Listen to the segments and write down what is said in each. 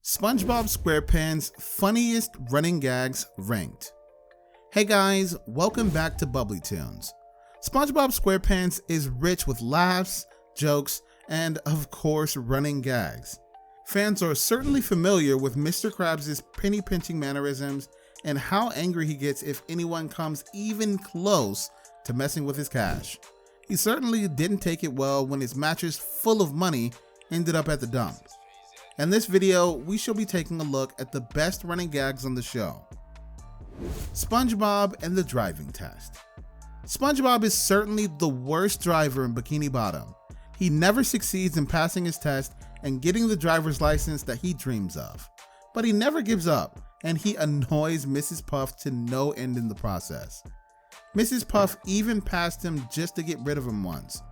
Spongebob Squarepants Funniest Running Gags Ranked. Hey guys, welcome back to Bubbly Toons. Spongebob Squarepants is rich with laughs, jokes, and of course running gags. Fans are certainly familiar with Mr. Krabs' penny pinching mannerisms and how angry he gets if anyone comes even close to messing with his cash. He certainly didn't take it well when his mattress full of money ended up at the dump. In this video, we shall be taking a look at the best running gags on the show. SpongeBob and the driving test. SpongeBob is certainly the worst driver in Bikini Bottom. He never succeeds in passing his test and getting the driver's license that he dreams of. But he never gives up, and he annoys Mrs. Puff to no end in the process. Mrs. Puff even passed him just to get rid of him once,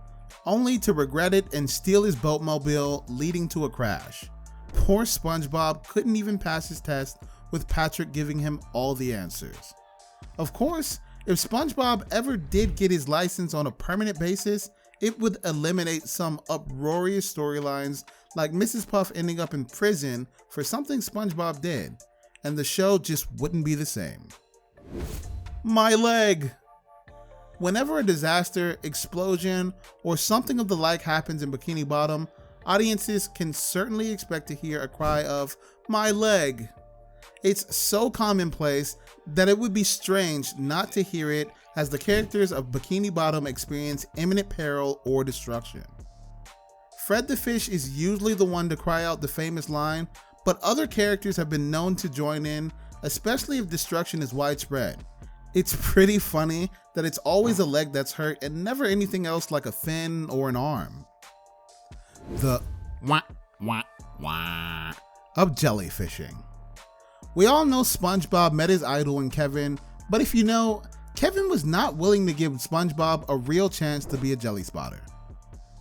only to regret it and steal his boatmobile, leading to a crash. Poor SpongeBob couldn't even pass his test with Patrick giving him all the answers. Of course, if SpongeBob ever did get his license on a permanent basis, it would eliminate some uproarious storylines like Mrs. Puff ending up in prison for something SpongeBob did, and the show just wouldn't be the same. My leg! Whenever a disaster, explosion, or something of the like happens in Bikini Bottom, audiences can certainly expect to hear a cry of, "My leg!" It's so commonplace that it would be strange not to hear it as the characters of Bikini Bottom experience imminent peril or destruction. Fred the Fish is usually the one to cry out the famous line, but other characters have been known to join in, especially if destruction is widespread. It's pretty funny that it's always a leg that's hurt and never anything else like a fin or an arm. The wah wah wah of jellyfishing. We all know SpongeBob met his idol in Kevin, but if you know, Kevin was not willing to give SpongeBob a real chance to be a jelly spotter.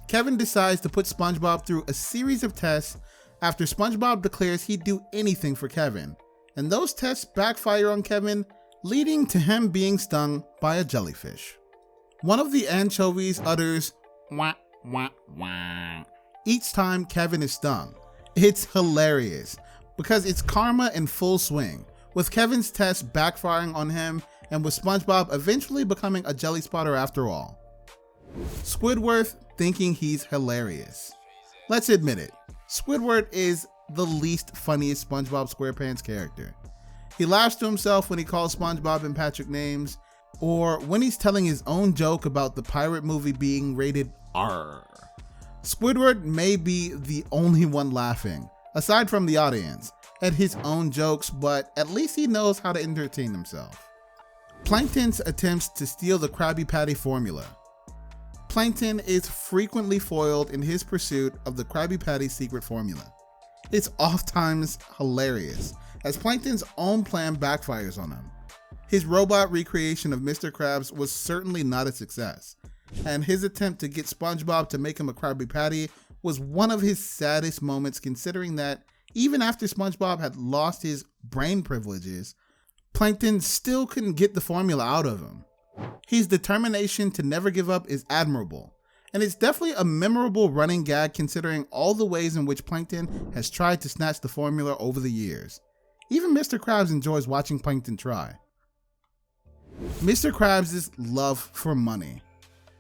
Kevin decides to put SpongeBob through a series of tests after SpongeBob declares he'd do anything for Kevin, and those tests backfire on Kevin, leading to him being stung by a jellyfish. One of the anchovies utters wah wah wah each time Kevin is stung. It's hilarious because it's karma in full swing, with Kevin's test backfiring on him and with SpongeBob eventually becoming a jelly spotter after all. Squidward thinking he's hilarious. Let's admit it, Squidward is the least funniest SpongeBob Squarepants character. He laughs to himself when he calls SpongeBob and Patrick names, or when he's telling his own joke about the pirate movie being rated R. Squidward may be the only one laughing, aside from the audience, at his own jokes, but at least he knows how to entertain himself. Plankton's attempts to steal the Krabby Patty formula. Plankton is frequently foiled in his pursuit of the Krabby Patty secret formula. It's oftentimes hilarious, as Plankton's own plan backfires on him. His robot recreation of Mr. Krabs was certainly not a success, and his attempt to get SpongeBob to make him a Krabby Patty was one of his saddest moments, considering that even after SpongeBob had lost his brain privileges, Plankton still couldn't get the formula out of him. His determination to never give up is admirable, and it's definitely a memorable running gag considering all the ways in which Plankton has tried to snatch the formula over the years. Even Mr. Krabs enjoys watching Plankton try. Mr. Krabs' love for money.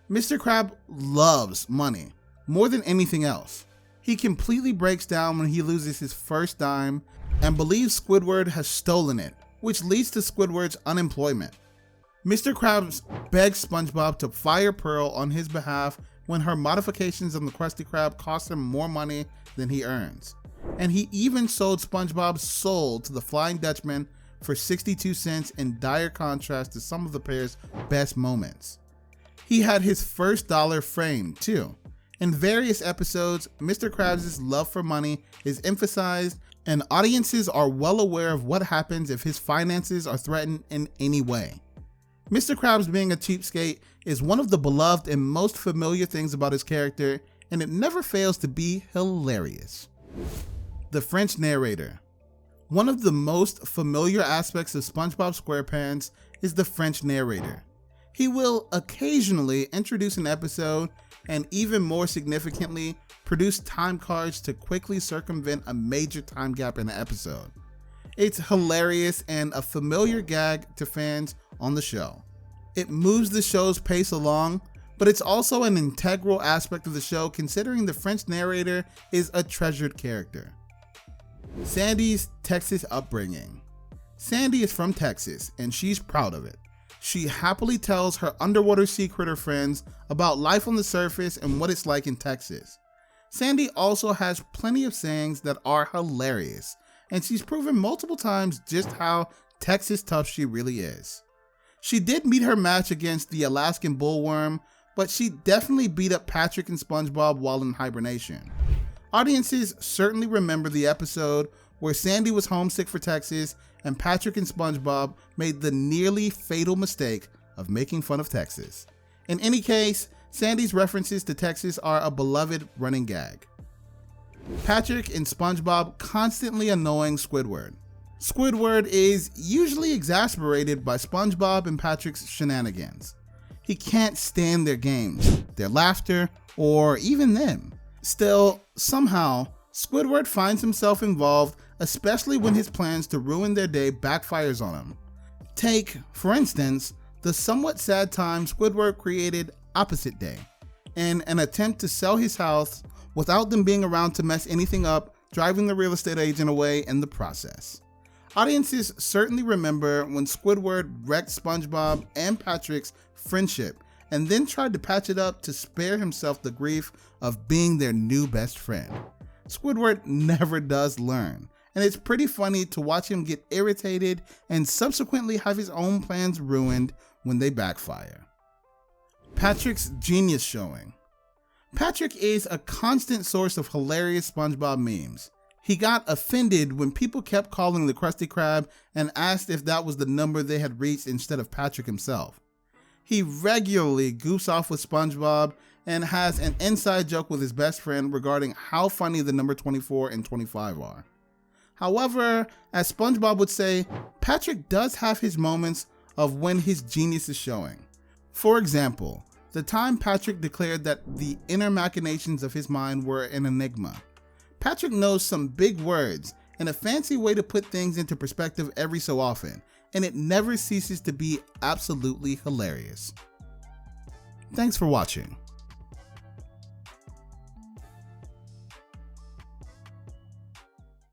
Mr. Krab loves money more than anything else. He completely breaks down when he loses his first dime and believes Squidward has stolen it, which leads to Squidward's unemployment. Mr. Krabs begs SpongeBob to fire Pearl on his behalf when her modifications on the Krusty Krab cost him more money than he earns. And he even sold SpongeBob's soul to the Flying Dutchman for 62 cents in dire contrast to some of the pair's best moments. He had his first dollar framed too. In various episodes, Mr. Krabs' love for money is emphasized, and audiences are well aware of what happens if his finances are threatened in any way. Mr. Krabs being a cheapskate is one of the beloved and most familiar things about his character, and it never fails to be hilarious. The French narrator. One of the most familiar aspects of SpongeBob Squarepants is the French narrator. He will occasionally introduce an episode and even more significantly, produce time cards to quickly circumvent a major time gap in the episode. It's hilarious and a familiar gag to fans on the show. It moves the show's pace along, but it's also an integral aspect of the show considering the French narrator is a treasured character. Sandy's Texas upbringing. Sandy is from Texas and she's proud of it. She happily tells her underwater sea critter friends about life on the surface and what it's like in Texas. Sandy also has plenty of sayings that are hilarious, and she's proven multiple times just how Texas tough she really is. She did meet her match against the Alaskan bullworm, but she definitely beat up Patrick and SpongeBob while in hibernation. Audiences certainly remember the episode where Sandy was homesick for Texas and Patrick and SpongeBob made the nearly fatal mistake of making fun of Texas. In any case, Sandy's references to Texas are a beloved running gag. Patrick and SpongeBob constantly annoying Squidward. Squidward is usually exasperated by SpongeBob and Patrick's shenanigans. He can't stand their games, their laughter, or even them. Still, somehow, Squidward finds himself involved, especially when his plans to ruin their day backfires on him. Take, for instance, the somewhat sad time Squidward created Opposite Day, in an attempt to sell his house without them being around to mess anything up, driving the real estate agent away in the process. Audiences certainly remember when Squidward wrecked SpongeBob and Patrick's friendship and then tried to patch it up to spare himself the grief of being their new best friend. Squidward never does learn, and it's pretty funny to watch him get irritated and subsequently have his own plans ruined when they backfire. Patrick's genius showing. Patrick is a constant source of hilarious SpongeBob memes. He got offended when people kept calling the Krusty Krab and asked if that was the number they had reached instead of Patrick himself. He regularly goofs off with SpongeBob and has an inside joke with his best friend regarding how funny the number 24 and 25 are. However, as SpongeBob would say, Patrick does have his moments of when his genius is showing. For example, the time Patrick declared that the inner machinations of his mind were an enigma. Patrick knows some big words and a fancy way to put things into perspective every so often, and it never ceases to be absolutely hilarious. Thanks for watching.